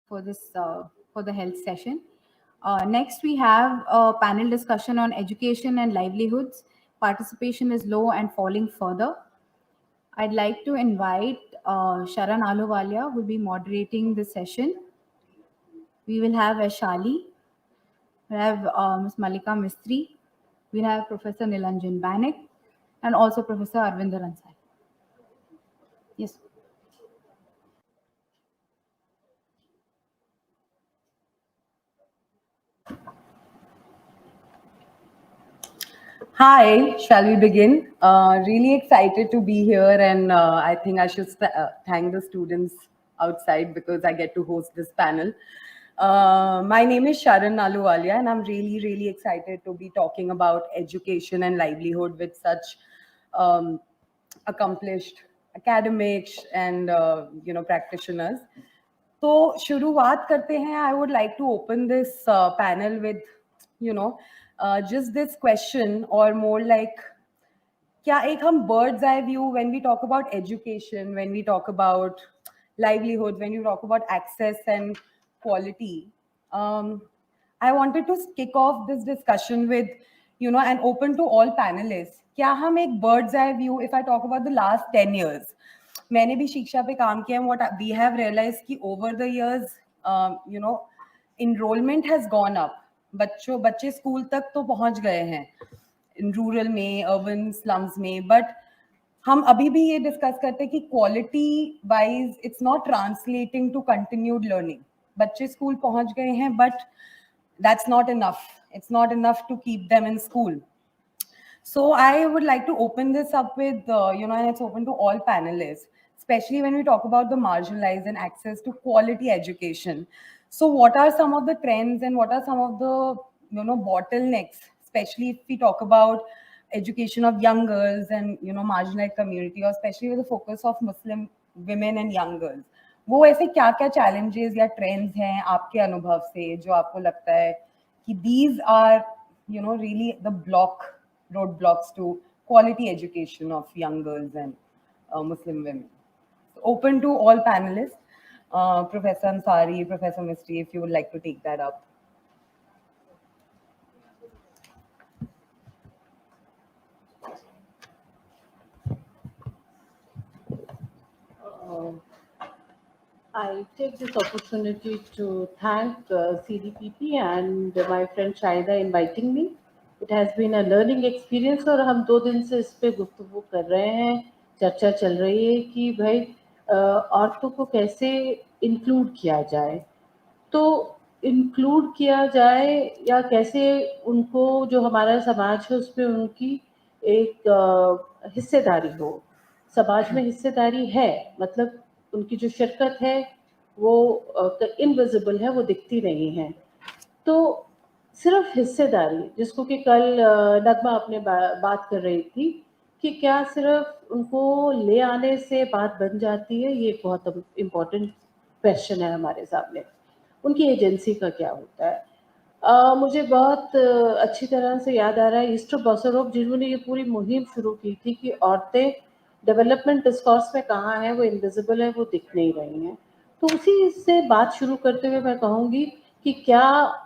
for the health session. Next, we have a panel discussion on education and livelihoods. Participation is low and falling further. I'd like to invite Sharan Aluwalia, who will be moderating the session. We will have Ashali, we have Ms. Malika Mistry, we have Professor Nilanjan Banik, and also Professor Arvinder Ansari. Yes. Hi, shall we begin? Really excited to be here, and I think I should thank the students outside because I get to host this panel. My name is Sharan Aluwalia, and I'm really excited to be talking about education and livelihood with such accomplished academics and practitioners. तो शुरुआत करते हैं. I would like to open this panel with just this question, or more like क्या एक हम bird's eye view when we talk about education, when we talk about livelihood, when you talk about access and quality. I wanted to kick off this discussion with, and open to all panelists. क्या हम एक bird's eye view, if I talk about the last 10 years, मैंने भी शिक्षा पे काम किया. What we have realized कि over the years, enrollment has gone up. बच्चे स्कूल तक तो पहुंच गए हैं इन रूरल में, अर्बन स्लम्स में, बट हम अभी भी ये डिस्कस करते हैं कि quality wise it's not translating to continued learning. बच्चे स्कूल पहुंच गए हैं, but that's not enough. It's not enough to keep them in school. So I would like to open this up with, and it's open to all panelists, especially when we talk about the marginalized and access to quality education. So what are some of the trends and what are some of the, bottlenecks, especially if we talk about education of young girls and, marginalized community, or especially with the focus of Muslim women and young girls. वो ऐसे क्या क्या challenges या trends हैं आपके अनुभव से जो आपको लगता है कि these are, really the roadblocks to quality education of young girls and Muslim women. So open to all panelists. Professor Ansari, Professor Mistry, if you would like to take that up. I take this opportunity to thank CDPP and my friend Shaida inviting me. It has been a learning experience और हम 2 दिन से इस पे गुफ्तगू कर रहे हैं. चर्चा चल रही है कि भाई औरतों को कैसे इंक्लूड किया जाए. तो इंक्लूड किया जाए या कैसे उनको, जो हमारा समाज है उसमें उनकी एक हिस्सेदारी हो. समाज में हिस्सेदारी है, मतलब उनकी जो शिरकत है वो इनविजिबल है, वो दिखती नहीं है. तो सिर्फ हिस्सेदारी, जिसको कि कल नगमा अपने बात कर रही थी कि क्या सिर्फ उनको ले आने से बात बन जाती है, ये बहुत इम्पोर्टेंट क्वेश्चन है हमारे सामने. उनकी एजेंसी का क्या होता है. मुझे बहुत अच्छी तरह से याद आ रहा है ईस्टर बॉसरोफ, जिन्होंने ये पूरी मुहिम शुरू की थी कि औरतें डेवलपमेंट डिस्कोर्स में कहाँ हैं, वो इनविजिबल है, वो दिख नहीं रही हैं. तो उसी से बात शुरू करते हुए मैं कहूँगी कि क्या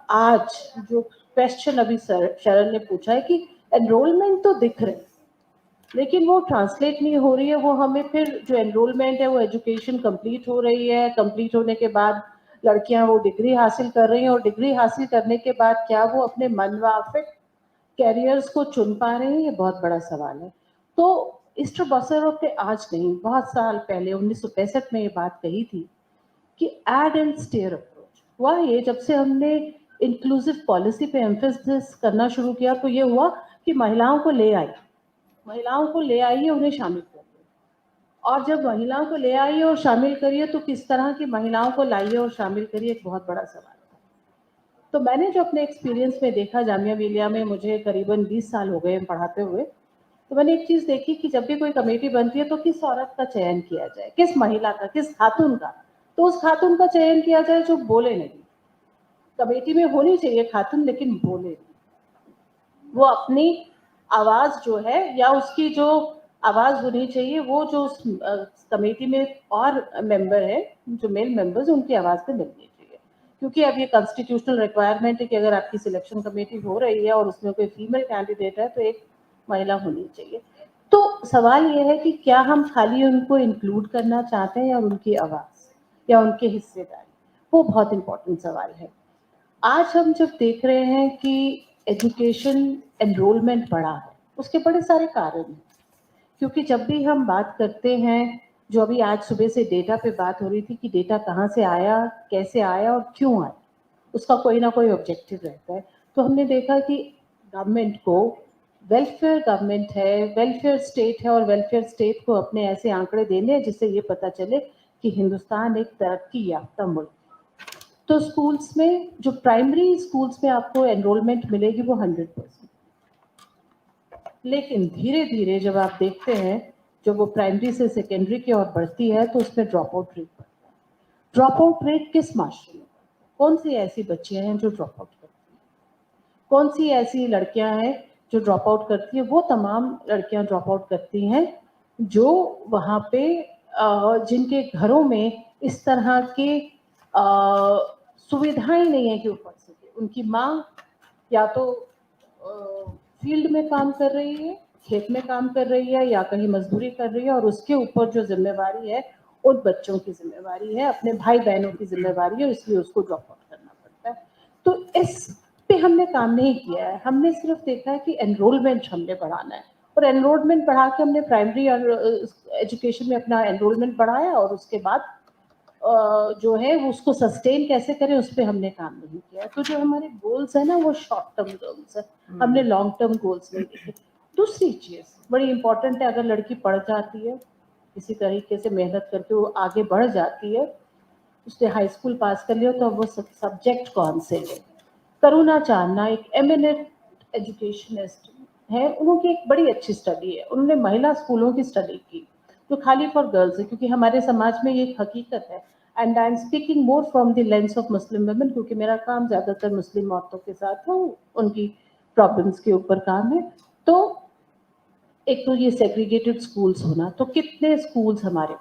आज जो क्वेश्चन अभी शरण ने पूछा है कि एनरोलमेंट तो दिख रहे लेकिन वो ट्रांसलेट नहीं हो रही है. वो हमें फिर जो एनरोलमेंट है वो एजुकेशन कंप्लीट हो रही है, कंप्लीट होने के बाद लड़कियां वो डिग्री हासिल कर रही हैं और डिग्री हासिल करने के बाद क्या वो अपने मनवाफिक कैरियर्स को चुन पा रहे हैं, ये बहुत बड़ा सवाल है. तो ईस्टर बॉसरोफ ने आज नहीं, बहुत साल पहले 1965 में ये बात कही थी कि एड एंड स्टेयर अप्रोच हुआ. ये जब से हमने इंक्लूसिव पॉलिसी पे एम्फेसिस करना शुरू किया तो ये हुआ कि महिलाओं को ले आइए, उन्हें शामिल करिए. और जब महिलाओं को ले आइए और शामिल करिए तो किस तरह की महिलाओं को लाइए और शामिल करिए, एक बहुत बड़ा सवाल था. तो मैंने जो अपने एक्सपीरियंस में देखा, जामिया मिलिया में मुझे करीबन 20 साल हो गए पढ़ाते हुए, तो मैंने एक चीज़ देखी कि जब भी कोई कमेटी बनती है तो किस औरत का चयन किया जाए, किस महिला का, किस खातून का. तो उस खातून का चयन किया जाए जो बोले नहीं. कमेटी में होनी चाहिए खातून, लेकिन बोले नहीं. वो अपनी आवाज़ जो है या उसकी जो आवाज़ होनी चाहिए, वो जो उस कमेटी में और मेंबर है, जो मेल मेंबर्स, उनकी आवाज़ पे मिलनी चाहिए. क्योंकि अब ये कॉन्स्टिट्यूशनल रिक्वायरमेंट है कि अगर आपकी सिलेक्शन कमेटी हो रही है और उसमें कोई फीमेल कैंडिडेट है तो एक महिला होनी चाहिए। तो सवाल ये है कि क्या हम खाली उनको इंक्लूड करना चाहते हैं या उनकी आवाज़ या उनकी हिस्सेदारी, वो बहुत इंपॉर्टेंट सवाल है। आज हम जब देख रहे हैं कि एजुकेशन एनरोलमेंट बढ़ा है, उसके बड़े सारे कारण हैं, क्योंकि जब भी हम बात करते हैं, जो अभी आज सुबह से डेटा पे बात हो रही थी कि डेटा कहाँ से आया, कैसे आया और क्यों आया, उसका कोई ना कोई ऑब्जेक्टिव रहता है। तो हमने देखा कि गवर्नमेंट को वेलफेयर गवर्नमेंट है, वेलफेयर स्टेट है और वेलफेयर स्टेट को अपने ऐसे आंकड़े देने हैं जिससे ये पता चले कि हिंदुस्तान एक तरक्की याफ्ता मुल्क। तो स्कूल्स में, जो प्राइमरी स्कूल्स में आपको एनरोलमेंट मिलेगी वो 100%, लेकिन धीरे धीरे जब आप देखते हैं जब वो प्राइमरी से सेकेंडरी की ओर बढ़ती है तो उसमें ड्रॉप आउट रेट बढ़ता है। ड्रॉप आउट रेट किस माशरे में, कौन सी ऐसी बच्चियां हैं जो ड्रॉप आउट करती हैं, कौन सी ऐसी लड़कियां हैं जो ड्रॉप आउट करती है? वो तमाम लड़कियां ड्रॉप आउट करती हैं जो वहाँ पे जिनके घरों में इस तरह के सुविधाएं नहीं है कि वो पढ़ सके। उनकी माँ या तो फील्ड में काम कर रही है, खेत में काम कर रही है या कहीं मजदूरी कर रही है और उसके ऊपर जो जिम्मेवारी है उन बच्चों की जिम्मेवारी है, अपने भाई बहनों की जिम्मेवारी है, इसलिए उसको ड्रॉप आउट करना पड़ता है। तो इस पे हमने काम नहीं किया है, हमने सिर्फ देखा है कि एनरोलमेंट हमने बढ़ाना है और एनरोलमेंट बढ़ा के हमने प्राइमरी और एजुकेशन में अपना एनरोलमेंट बढ़ाया और उसके बाद जो है वो उसको सस्टेन कैसे करें उस पर हमने काम नहीं किया। तो जो हमारे गोल्स है ना वो शॉर्ट टर्म गोल्स है, हमने लॉन्ग टर्म गोल्स नहीं देखे। दूसरी चीज बड़ी इंपॉर्टेंट है, अगर लड़की पढ़ जाती है किसी तरीके से मेहनत करके वो आगे बढ़ जाती है, उसने हाई स्कूल पास कर लिया, तो अब वो सब्जेक्ट कौन से ले। करुणा चावला एक एमिनेंट एजुकेशनिस्ट है, उनकी एक बड़ी अच्छी स्टडी है, उन्होंने महिला स्कूलों की स्टडी की जो खाली फॉर गर्ल्स है, क्योंकि हमारे समाज में ये एक हकीकत है। And I am speaking more from the lens of Muslim women, क्योंकि मेरा काम ज्यादातर मुस्लिम औरतों के साथ है, उनकी प्रॉब्लम्स के ऊपर काम है। तो एक तो ये सेग्रीगेटेड स्कूल्स होना, तो कितने स्कूल्स हमारे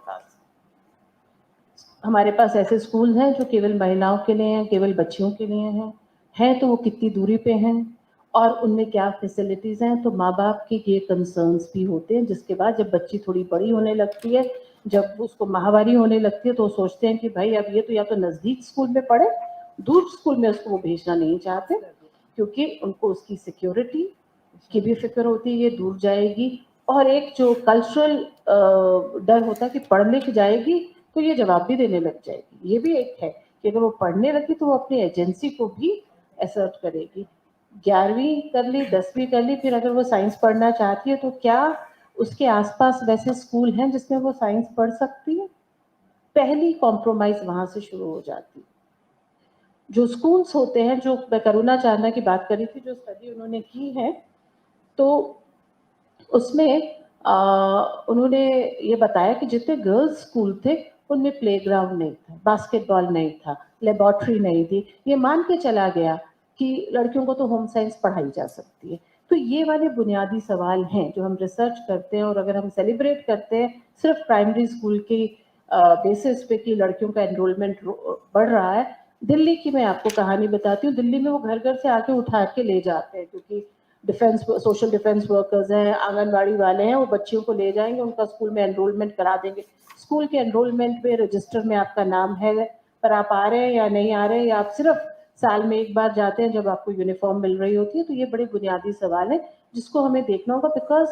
पास ऐसे स्कूल हैं जो केवल महिलाओं के लिए हैं, केवल बच्चियों के लिए हैं तो वो कितनी दूरी पे हैं और उनमें क्या फैसिलिटीज़ हैं। तो माँ बाप के ये कंसर्न्स भी होते हैं, जिसके बाद जब बच्ची थोड़ी बड़ी होने लगती है, जब उसको माहवारी होने लगती है, तो सोचते हैं कि भाई अब ये तो या तो नज़दीक स्कूल में पढ़े, दूर स्कूल में उसको वो भेजना नहीं चाहते, क्योंकि उनको उसकी सिक्योरिटी की भी फिक्र होती है, ये दूर जाएगी। और एक जो कल्चरल डर होता है कि पढ़ लिख जाएगी तो ये जवाब भी देने लग जाएगी। ये भी एक है कि अगर वो पढ़ने लगी तो वो अपनी एजेंसी को भी असर्ट करेगी। 11वीं कर ली, 10वीं कर ली, फिर अगर वो साइंस पढ़ना चाहती है तो क्या उसके आसपास वैसे स्कूल हैं जिसमें वो साइंस पढ़ सकती है? पहली कॉम्प्रोमाइज वहां से शुरू हो जाती है। जो स्कूल्स होते हैं, जो मैं करुणा चावला की बात करी थी, जो स्टडी उन्होंने की है, तो उसमें उन्होंने ये बताया कि जितने गर्ल्स स्कूल थे उनमें प्लेग्राउंड नहीं था, बास्केटबॉल नहीं था, लेबोरेटरी नहीं थी। ये मान के चला गया कि लड़कियों को तो होम साइंस पढ़ाई जा सकती है। तो ये वाले बुनियादी सवाल हैं जो हम रिसर्च करते हैं, और अगर हम सेलिब्रेट करते हैं सिर्फ प्राइमरी स्कूल की बेसिस पे कि लड़कियों का एनरोलमेंट बढ़ रहा है। दिल्ली की मैं आपको कहानी बताती हूँ। दिल्ली में वो घर घर से आके उठा के ले जाते हैं, क्योंकि डिफेंस, सोशल डिफेंस वर्कर्स हैं, आंगनबाड़ी वाले हैं, वो बच्चियों को ले जाएंगे, उनका स्कूल में एनरोलमेंट करा देंगे। स्कूल के एनरोलमेंट में रजिस्टर में आपका नाम है, पर आप आ रहे हैं या नहीं आ रहे हैं, या आप सिर्फ साल में एक बार जाते हैं जब आपको यूनिफॉर्म मिल रही होती है। तो ये बड़े बुनियादी सवाल है जिसको हमें देखना होगा, बिकॉज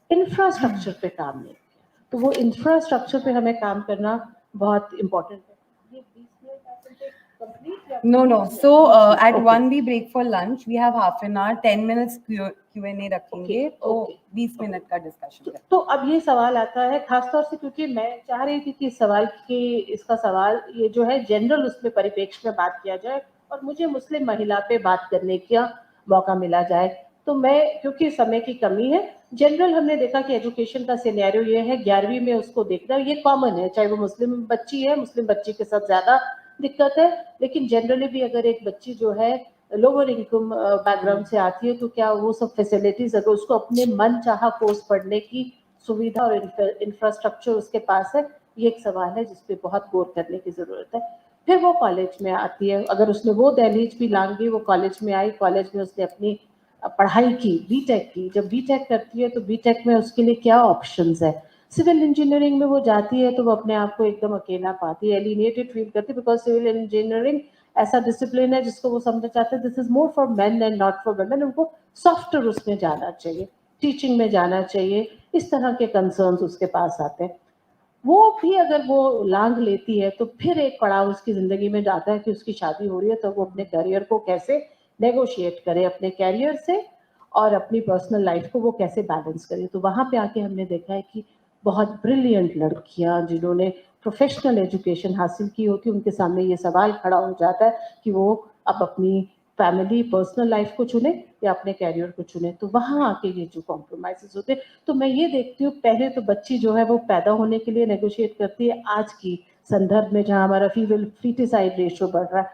इंफ्रास्ट्रक्चर पे काम नहीं किया। तो वो इंफ्रास्ट्रक्चर पे हमें काम करना बहुत इंपॉर्टेंट है। ये 20 मिनट आप complete या No. So at Okay. 1 we break for lunch. We have half an hour, 10 minutes Q&A रखेंगे, तो Okay. 20 मिनट का डिस्कशन तो अब ये सवाल आता है खासतौर से, क्योंकि मैं चाह रही थी कि इसका सवाल ये जो है जनरल उसमें परिप्रेक्ष्य में बात किया जाए और मुझे मुस्लिम महिला पे बात करने का मौका मिला जाए। तो मैं, क्योंकि समय की कमी है, जनरल हमने देखा कि एजुकेशन का सिनेरियो ये है, 11वीं में उसको देखना ये कॉमन है, चाहे वो मुस्लिम बच्ची है, मुस्लिम बच्ची के साथ ज्यादा दिक्कत है, लेकिन जनरली भी अगर एक बच्ची जो है लोअर इनकम बैकग्राउंड से आती है तो क्या वो सब फैसिलिटीज, अगर उसको अपने मन चाहा कोर्स पढ़ने की सुविधा और इंफ्रास्ट्रक्चर उसके पास है, ये एक सवाल है जिस पे बहुत गौर करने की जरूरत है। फिर वो कॉलेज में आती है, अगर उसने वो दहलीज भी लांघी, वो कॉलेज में आई, कॉलेज में उसने अपनी पढ़ाई की, बीटेक की। जब बीटेक करती है तो बीटेक में उसके लिए क्या ऑप्शंस है। सिविल इंजीनियरिंग में वो जाती है तो वो अपने आप को एकदम अकेला पाती है, एलिनेटेड फील करती है, बिकॉज सिविल इंजीनियरिंग ऐसा डिसिप्लिन है जिसको वो समझना चाहते हैं this is more for main and not for women. उनको सॉफ्टवेयर उसमें जाना चाहिए, टीचिंग में जाना चाहिए, इस तरह के कंसर्न्स उसके पास आते हैं। वो भी अगर वो लांघ लेती है तो फिर एक पड़ाव उसकी जिंदगी में जाता है कि उसकी शादी हो रही है, तो वो अपने करियर को कैसे नेगोशिएट करे, अपने करियर से और अपनी पर्सनल लाइफ को वो कैसे बैलेंस करे। तो वहां पे आके हमने देखा है कि बहुत ब्रिलियंट लड़कियां जिन्होंने प्रोफेशनल एजुकेशन हासिल की होती, उनके सामने ये सवाल खड़ा हो जाता है कि वो अब अपनी फैमिली पर्सनल लाइफ को चुने या अपने कैरियर को चुने। तो वहां आके ये जो कॉम्प्रोमाइजेस होते हैं, तो मैं ये देखती हूँ पहले तो बच्ची जो है वो पैदा होने के लिए नेगोशिएट करती है आज की संदर्भ में जहां हमारा फीमेल फीटिसाइड रेशियो बढ़ रहा है।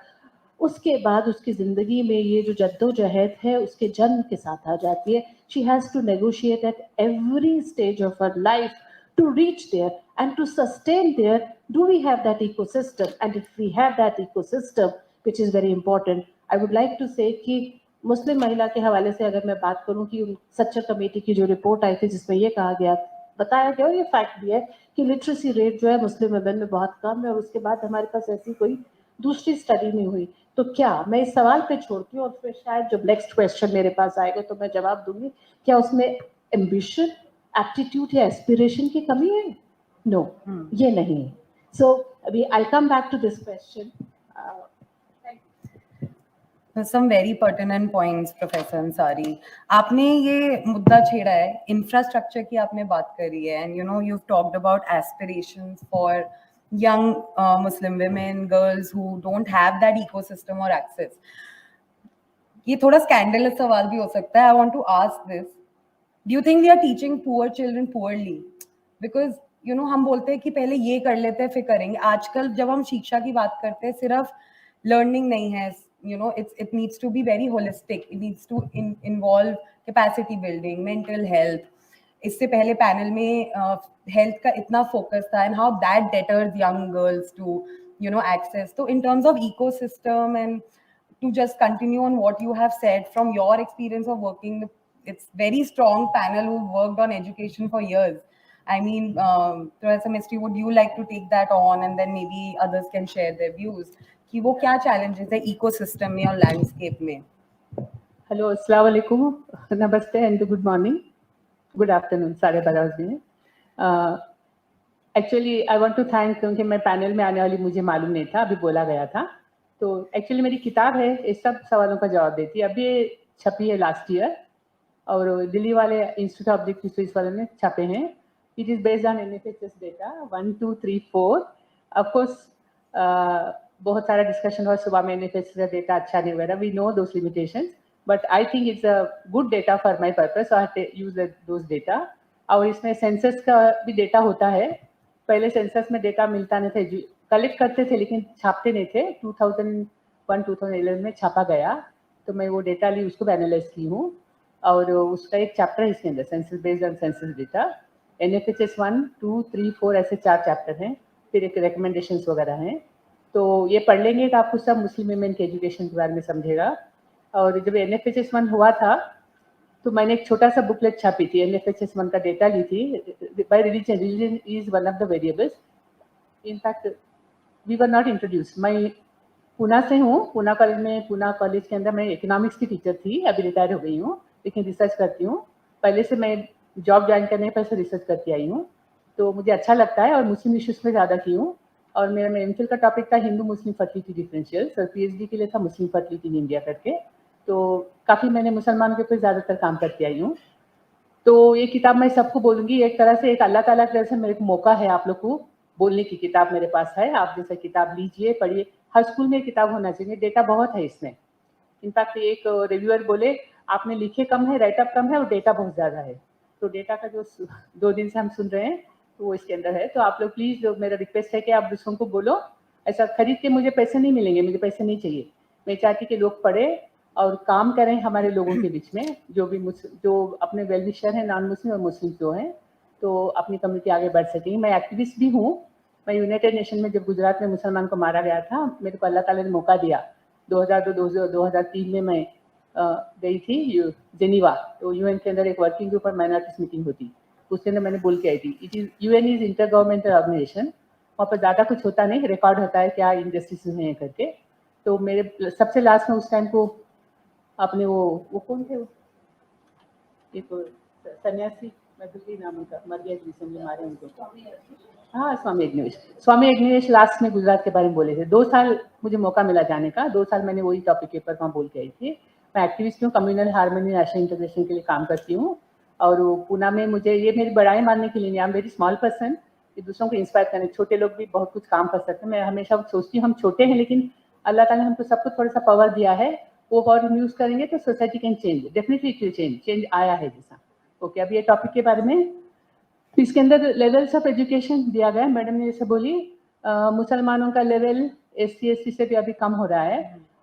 उसके बाद उसकी जिंदगी में ये जो जद्दोजहद है उसके जन्म के साथ आ जाती है। She has to negotiate at every stage of her life to reach there and to sustain there. Do we have that ecosystem? And if we have that ecosystem, which is very important, I would like to say कि मुस्लिम महिला के हवाले से अगर मैं बात करूं कि सच्चर कमेटी की जो रिपोर्ट आई थी जिसमें ये कहा गया, बताया गया और ये फैक्ट भी है कि लिटरेसी रेट जो है मुस्लिम वुमेन में बहुत कम है, और उसके बाद हमारे पास ऐसी कोई दूसरी स्टडी नहीं हुई। तो क्या मैं इस सवाल पे छोड़ती हूँ और फिर शायद जब नेक्स्ट क्वेश्चन मेरे पास आएगा तो मैं जवाब दूंगी, क्या उसमें एम्बिशन, एप्टीट्यूड या एस्पिरेशन की कमी है? नो, ये नहीं है। सो अभी I come back to this question. Some very pertinent points, Professor Ansari. आपने ये मुद्दा छेड़ा है, इंफ्रास्ट्रक्चर की आपने बात करी है, and you know you've talked about aspirations for young Muslim women, girls who don't have that ecosystem or access. ये थोड़ा scandalous सवाल भी हो सकता है. I want to ask this. Do you think we are teaching poor children poorly? Because you know हम बोलते हैं कि पहले ये कर लेते हैं फिर करेंगे. आजकल जब हम शिक्षा की बात करते हैं सिर्फ learning नहीं है. You know it needs to be very holistic. It needs to involve capacity building, mental health. इससे पहले पैनल में हेल्थ का इतना फोकस था, and how that deters young girls to you know access. So in terms of ecosystem, and to just continue on what you have said from your experience of working, it's very strong panel who worked on education for years. I mean, Professor Mistry, would you like to take that on, and then maybe others can share their views कि वो क्या challenges है ecosystem में और landscape में? Hello, अस्सलाम वालेकुम, नमस्ते and good morning, good afternoon, 12:30 बजे। Actually I want to thank, क्योंकि मैं पैनल में आने वाली मुझे मालूम नहीं था, अभी बोला गया था। तो एक्चुअली मेरी किताब है, इस सब सवालों का जवाब देती है। अभी ये छपी है लास्ट ईयर और दिल्ली वाले इंस्टीट्यूट ऑफ ऑब्जेक्टिव स्टडीज वालों ने छापे हैं। It is based on NFHS data 1, 2, 3, 4। Of course बहुत सारा डिस्कशन हुआ सुबह में, NFHS का डेटा अच्छा नहीं वगैरह, we know those limitations, but I think it's a good data for my purpose, so I have to use those data. और इसमें सेंसस का भी डेटा होता है। पहले सेंसस में डेटा मिलता नहीं था, कलेक्ट करते थे लेकिन छापते नहीं थे। 2001-2011 में छापा गया, तो मैं वो डेटा ली, उसको एनालाइज की हूँ और उसका एक चैप्टर है इसके अंदर, census based on census data. NFHS 1, 2, 3, 4 ऐसे 4 चैप्टर हैं, फिर एक रिकमेंडेशंस वगैरह हैं। तो ये पढ़ लेंगे तो आपको सब मुस्लिम वुमेन के एजुकेशन के बारे में समझेगा। और जब NFHS 1 हुआ था तो मैंने एक छोटा सा बुकलेट छापी थी, NFHS 1 का डेटा ली थी। By religion, religion is one of the variables. In fact we were not introduce. मैं पूना से हूँ, पूना कॉलेज में, पूना कॉलेज के अंदर मैं इकोनॉमिक्स की टीचर थी, अभी रिटायर हो गई हूँ, लेकिन रिसर्च करती हूँ। पहले से मैं जॉब ज्वाइन करने पहले से रिसर्च करती आई हूँ, तो मुझे अच्छा लगता है और मुस्लिम इश्यूज में ज़्यादा की हूँ। और मेरा MPhil का टॉपिक था हिंदू मुस्लिम फर्टिलिटी डिफरेंशियल्स, और PhD के लिए था मुस्लिम फर्टिलिटी इन इंडिया करके। तो काफ़ी मैंने मुसलमानों के ऊपर ज़्यादातर काम करती आई हूँ। तो ये किताब मैं सबको बोलूँगी, एक तरह से एक अल्लाह ताला की तरफ से मेरे को मौका है आप लोग को बोलने की। किताब मेरे पास है, आप जैसे किताब लीजिए, पढ़िए। हर स्कूल में किताब होना चाहिए, डेटा बहुत है इसमें। इनफैक्ट एक रिव्यूअर बोले आपने लिखे कम है, राइटअप कम है और डेटा बहुत ज़्यादा है। तो डेटा का जो 2 दिन से हम सुन रहे हैं तो वो इसके अंदर है। तो आप लोग प्लीज़, मेरा रिक्वेस्ट है कि आप दूसरों को बोलो। ऐसा खरीद के मुझे पैसे नहीं मिलेंगे, मुझे पैसे नहीं चाहिए। मैं चाहती कि लोग पढ़े और काम करें हमारे लोगों के बीच में, जो भी जो अपने वेल विशर हैं, नॉन मुस्लिम और मुस्लिम जो हैं, तो अपनी कम्युनिटी आगे बढ़ सकेंगी। मैं एक्टिविस्ट भी हूँ, मैं यूनाइटेड नेशन में जब गुजरात में मुसलमान को मारा गया था, मेरे को अल्लाह ताला ने मौका दिया। 2002-2003 में मैं गई थी जेनीवा, तो यूएन के अंदर एक वर्किंग ग्रुप और माइनॉरिटीज मीटिंग होती, उसके अंदर मैंने बोल के आई थी, UN is inter governmental organisation, वहाँ पर ज़्यादा कुछ होता नहीं, रिकॉर्ड होता है क्या इनजस्टिस हैं करके। तो मेरे सबसे लास्ट में उस टाइम को अपने वो कौन थे, एक सन्यासी, मैं भूल गई नाम उनका, मर गया रिसेंटली, मारे उनको, हाँ स्वामी अग्निवेश लास्ट में गुजरात के बारे में बोले थे। 2 साल मुझे मौका मिला जाने का, 2 साल मैंने वही टॉपिक के ऊपर वहाँ बोल के आई थी। मैं एक्टिविस्ट हूँ, कम्युनल हार्मनी नेशनल इंटीग्रेशन के लिए काम करती हूँ, और पूना में मुझे ये मेरी बड़ाई मानने के लिए नहीं, I am very small person, कि दूसरों को इंस्पायर करने, छोटे लोग भी बहुत कुछ काम कर सकते हैं। मैं हमेशा सोचती हूँ हम छोटे हैं, लेकिन अल्लाह ताला ने हमको सबको थोड़ा सा पावर दिया है, वो पावर यूज करेंगे तो society can change, definitely it will change आया है जैसा। ओके, अब ये टॉपिक के बारे में, इसके अंदर लेवल्स ऑफ एजुकेशन दिया गया है। मैडम ने जैसे बोली मुसलमानों का लेवल SC/ST से भी अभी कम हो रहा है।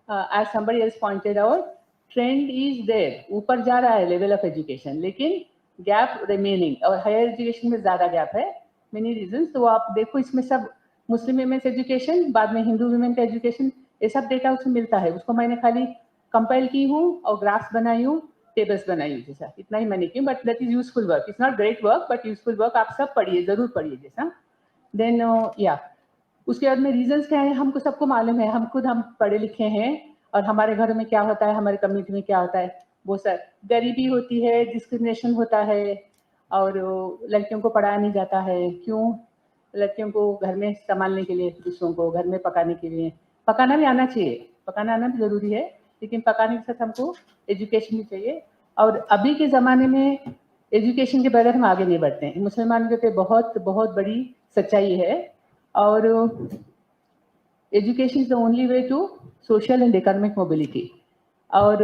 As somebody else pointed out, trend is there, ऊपर जा रहा है लेवल ऑफ एजुकेशन, लेकिन गैप रिमेनिंग, और हायर एजुकेशन में ज़्यादा गैप है, मेनी रीजंस। तो आप देखो इसमें सब मुस्लिम वीमेंस एजुकेशन, बाद में हिंदू वीमेन का एजुकेशन, ये सब डेटा उसमें मिलता है। उसको मैंने खाली कंपाइल की हूँ और ग्राफ्स बनाई हूँ, टेबल्स बनाई हूँ, जैसा इतना ही मैंने की, but that is useful work, it's not great work but useful work. आप सब पढ़िए, जरूर पढ़िए जैसा। देन या उसके बाद में रीजंस क्या है, हमको सबको मालूम है, हम पढ़े लिखे हैं, और हमारे घरों में क्या होता है, हमारे कम्युनिटी में क्या होता है, वो सर गरीबी होती है, डिस्क्रिमिनेशन होता है, और लड़कियों को पढ़ाया नहीं जाता है। क्यों? लड़कियों को घर में संभालने के लिए, दूसरों को घर में पकाने के लिए, पकाना भी आना चाहिए, पकाना आना भी जरूरी है, लेकिन पकाने के साथ हमको एजुकेशन भी चाहिए। और अभी के ज़माने में एजुकेशन के बगैर हम आगे नहीं बढ़ते हैं, मुसलमानों के लिए बहुत बहुत बड़ी सच्चाई है। और education is the only way to social and economic mobility. और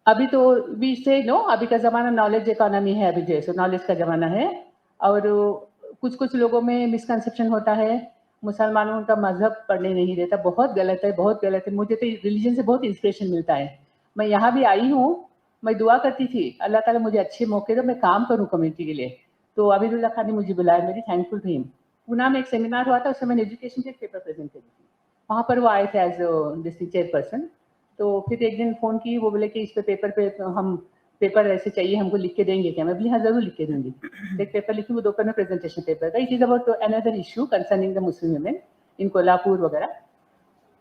अभी तो वी से नो, अभी का ज़माना नॉलेज इकोनॉमी है, अभी जैसे नॉलेज का ज़माना है। और कुछ लोगों में मिसकंसेप्शन होता है, मुसलमानों का मजहब पढ़ने नहीं देता, बहुत गलत है, बहुत गलत है। मुझे तो रिलीजन से बहुत इंस्पिरेशन मिलता है। मैं यहाँ भी आई हूँ, मैं दुआ करती थी अल्लाह ताला मुझे अच्छे मौके दो, मैं काम करूँ कम्युनिटी के लिए। तो अबीदुल्ला खान ने मुझे बुलाया, मेरी थैंकफुल थी। पूना में एक सेमिनार हुआ था, उसमें मैंने एजुकेशन के पेपर प्रेजेंट करी थी, वहाँ पर वो आए थे एज डिस्ट्रिक्ट चेयरपर्सन। तो फिर एक दिन फ़ोन की, वो बोले कि इस पे पेपर पे हम पेपर ऐसे चाहिए, हमको लिख के देंगे क्या? मैं बोली हाँ जरूर लिख के दूंगी। एक पेपर लिखी, वो दोपहर में प्रेजेंटेशन पेपर था, it is about another issue concerning the Muslim women in Kolhapur वगैरह।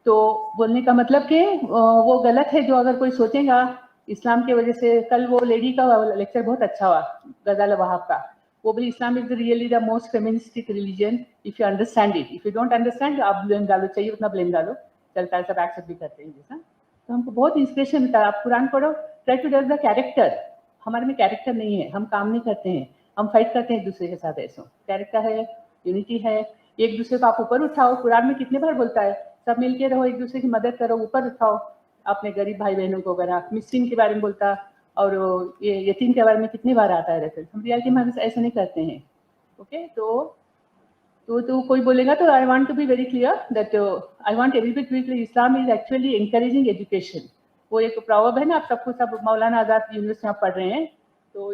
तो बोलने का मतलब कि वो गलत है जो अगर कोई सोचेगा इस्लाम की वजह से। कल वो लेडी का लेक्चर बहुत अच्छा हुआ, गजाल वहाब का, वो बोली Islam is really the most feministic religion if you understand it, if you don't understand आप ब्लेम डालो, चाहिए उतना ब्लेम डालो, चलता है, सब एक्सेप्ट भी करते हैं जैसा। तो हमको बहुत इंस्पिरेशन मिलता है। आप कुरान पढ़ो, try to develop the character. हमारे में कैरेक्टर नहीं है, हम काम नहीं करते हैं, हम फाइट करते हैं एक दूसरे के साथ। ऐसा कैरेक्टर है, यूनिटी है, एक दूसरे को आप ऊपर उठाओ। कुरान में कितने बार बोलता है सब मिलके रहो, एक दूसरे की मदद करो, ऊपर उठाओ अपने गरीब भाई बहनों को वगैरह। मिस्किन के बारे में बोलता, और ये यतीम के बारे में कितनी बार आता है रेफरेंस। हम रियलिटी में ऐसा नहीं करते हैं। ओके, तो कोई बोलेगा तो I want to be very clear that I want everybody to be Islam is actually encouraging education. वो एक प्रॉवर्ब है ना, आप सबको सब मौलाना आज़ाद यूनिवर्सिटी में आप पढ़ रहे हैं, तो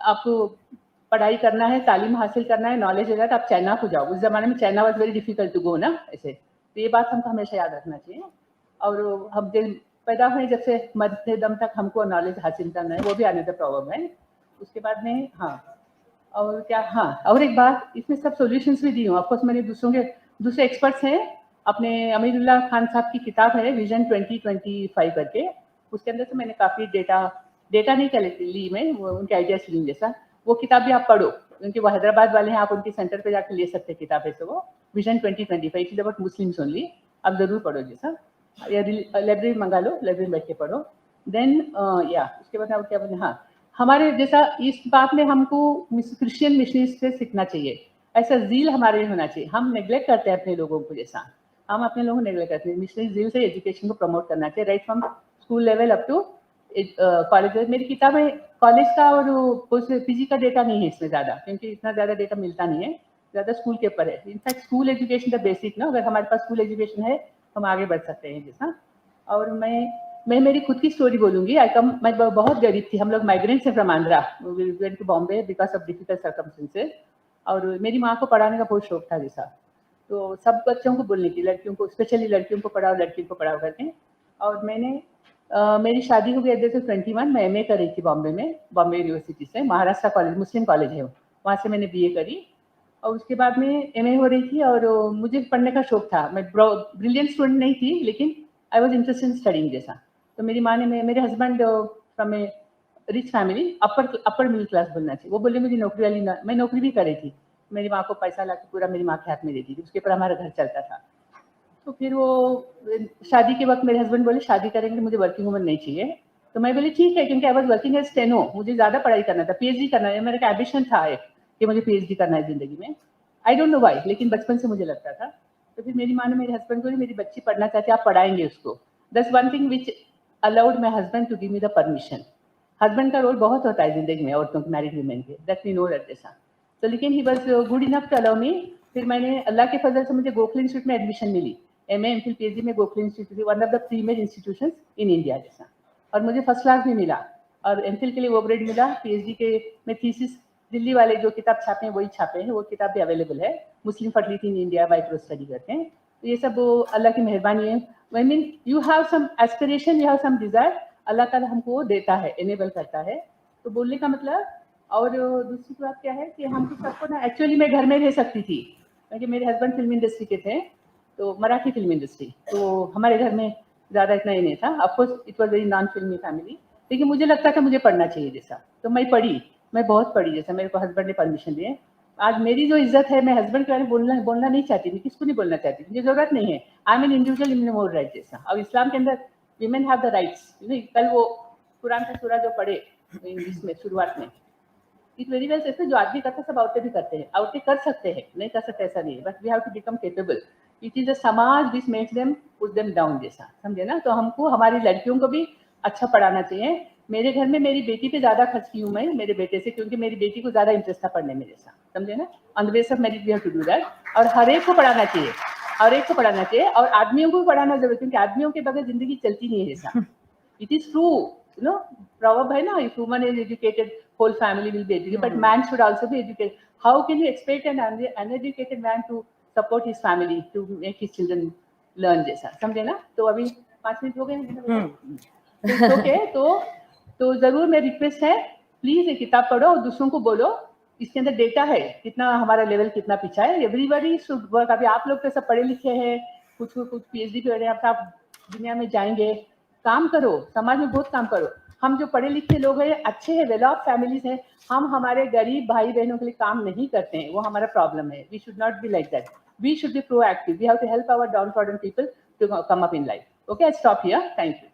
आपको पढ़ाई करना है, तालीम हासिल करना है, नॉलेज है, तो आप चाइना को जाओ। उस जमाने में China was very difficult to go ना, ऐसे। तो ये बात हमको हमेशा याद रखना चाहिए। और हम जब पैदा हुए, जब से मरते दम तक हमको नॉलेज हासिल करना है, वो भी आने का प्रॉब्लम है। उसके बाद में हाँ, और क्या, हाँ और एक बात, इसमें सब सॉल्यूशंस भी दी हूँ। ऑफकोर्स मैंने दूसरे एक्सपर्ट्स हैं, अपने अमीरुल्ला खान साहब की किताब है विजन 2025 करके, उसके अंदर से मैंने काफ़ी डेटा नहीं कर ली मैं, वो उनके आइडियाज ली जैसा। वो किताब भी आप पढ़ो, क्योंकि वो हैदराबाद वाले हैं, आप उनके सेंटर पे जाकर ले सकते किताब है। तो वो vision 2025 it is about Muslims only, आप जरूर पढ़ो जैसा, या लाइब्रेरी मंगा लो, लाइब्रेरी बैठ के पढ़ो। देन या उसके बाद आप क्या बोले, हाँ हमारे जैसा इस बात में हमको क्रिश्चियन मिशनरीज से सीखना चाहिए, ऐसा जील हमारे होना चाहिए। हम नेग्लेक्ट करते हैं अपने लोगों को, जैसा हम अपने लोगों को नेग्लेक्ट करते हैं। मिशनरी जील से एजुकेशन को प्रमोट करना चाहिए, right from school level up to college. मेरी किताब है कॉलेज का और पीजी का डेटा नहीं है इसमें ज़्यादा, क्योंकि इतना ज़्यादा डेटा मिलता नहीं है, ज़्यादा स्कूल के ऊपर है। In fact school education the basic ना, अगर हमारे पास स्कूल एजुकेशन है हम आगे बढ़ सकते हैं जैसा। और मैं मेरी खुद की स्टोरी बोलूँगी। मैं बहुत गरीब थी, हम लोग माइग्रेंट्स हैं from Andhra, we went to Bombay because of difficult circumstances. और मेरी माँ को पढ़ाने का बहुत शौक था जैसा, तो सब बच्चों को बोलने की, लड़कियों को स्पेशली लड़कियों को पढ़ाओ, लड़कियों को पढ़ाओ करके। और मैंने मेरी शादी हो गई एट द एज ऑफ 21। मैं MA कर रही थी बॉम्बे में, बॉम्बे यूनिवर्सिटी से, महाराष्ट्र कॉलेज, मुस्लिम कॉलेज है वहाँ से मैंने BA करी। और उसके बाद में MA हो रही थी और मुझे पढ़ने का शौक था। मैं ब्रिलियंट स्टूडेंट नहीं थी, लेकिन I was interested in studying जैसा। तो मेरी माँ ने, मेरे husband from A rich family, upper middle class बोलना चाहिए, वो बोले मुझे नौकरी वाली ना, मैं नौकरी भी कर रही थी, मेरी माँ को पैसा ला के पूरा मेरी माँ के हाथ में देती थी, उसके ऊपर हमारा घर चलता था। तो फिर वो शादी के वक्त मेरे हस्बैंड बोले शादी करेंगे, मुझे वर्किंग वुमन नहीं चाहिए। तो मैं बोली ठीक है, क्योंकि I was working as steno, मुझे ज़्यादा पढ़ाई करना था, PhD करना है, मेरा एम्बिशन था एक कि मुझे PhD करना है ज़िंदगी में। आई डोंट नो व्हाई, लेकिन बचपन से मुझे लगता था। तो फिर मेरी माँ ने मेरे हस्बैंड को बोली मेरी बच्ची पढ़ना चाहती है, आप पढ़ाएंगे उसको। That's one thing which allowed my husband to give me the permission. Husband का रोल बहुत होता है जिंदगी में औरतों के, मैरिड वुमेन के, दैट वी नो दैट जैसा। तो लेकिन he was good enough to allow me. फिर मैंने, अल्लाह के फजल से मुझे गोखले इंस्टीट्यूट में एडमिशन मिली, MA MPhil PhD में Gokhale institute, one of the premier institutions in India जैसा। और मुझे फर्स्ट क्लास भी मिला, और MPhil के लिए वो ग्रेड मिला। PhD के में थीसिस दिल्ली वाले जो किताब छापे हैं वही छापे हैं, वो किताब भी अवेलेबल है, Muslim fertility in India micro study करते हैं। तो ये सब अल्लाह की मेहरबानी है। I mean you have some aspiration, you have some desire, अल्लाह ताला हमको देता है, एनेबल करता है। तो बोलने का मतलब, और दूसरी बात क्या है कि हमको सबको ना, एक्चुअली मैं घर में रह सकती थी, क्योंकि मेरे हस्बैंड फिल्म इंडस्ट्री के थे, तो मराठी फिल्म इंडस्ट्री, तो हमारे घर में ज़्यादा इतना ही नहीं था। Of course it was very non फिल्मी फैमिली, लेकिन मुझे लगता था मुझे पढ़ना चाहिए जैसा, तो मैं पढ़ी, मैं बहुत पढ़ी जैसा, मेरे को हस्बैंड ने परमिशन दिए। आज मेरी जो इज्जत है, मैं हस्बैंड के बारे में बोलना नहीं चाहती, मैं किसको नहीं बोलना चाहती, मुझे जरूरत नहीं है। I am an individual in more right जैसा। और इस्लाम के अंदर वीमेन हैव द राइट्स। कल वो कुरान का सूरा जो पढ़े इंग्लिश में शुरुआत में, इट वेरी वेल से जो आदमी करता है सब औरतें भी करते हैं, औरतें कर सकते हैं, नहीं कर सकते ऐसा नहीं है, but we have to become capable. It is a समाज which makes them put them down जैसा, समझे ना। तो हमको हमारी लड़कियों को भी अच्छा पढ़ाना चाहिए। मेरे घर में मेरी बेटी पे ज्यादा खर्च की हूँ मैं मेरे बेटे से, क्योंकि मेरी बेटी को ज्यादा इंटरेस्ट था पढ़ने में जैसा, समझे ना। On the base of merit we have to do that. और हर एक को पढ़ाना चाहिए, हर एक को पढ़ाना चाहिए, और आदमियों को भी पढ़ाना जरूर, क्योंकि आदमियों के बगैर जिंदगी चलती नहीं है जैसा। It is true, you know, proverb है ना, if woman is educated whole family will be educated, but man should also be educated. How can you expect an uneducated man to support his family, to make his children learn जैसा, समझे ना। तो अभी 5 minute हो गए, okay. तो जरूर मेरी रिक्वेस्ट है, प्लीज ये किताब पढ़ो और दूसरों को बोलो। इसके अंदर डेटा है कितना हमारा लेवल कितना पीछा है। Everybody should work. अभी आप लोग तो सब पढ़े लिखे हैं, कुछ PhD पे आप दुनिया में जाएंगे, काम करो, समाज में बहुत काम करो। हम जो पढ़े लिखे लोग हैं, अच्छे हैं, वेल ऑफ फैमिलीज हैं, हम हमारे गरीब भाई बहनों के लिए काम नहीं करते हैं, वो हमारा प्रॉब्लम है। We should not be like that, we should be proactive, we have to help our downtrodden people to come up in life. Okay, I stop here, thank you.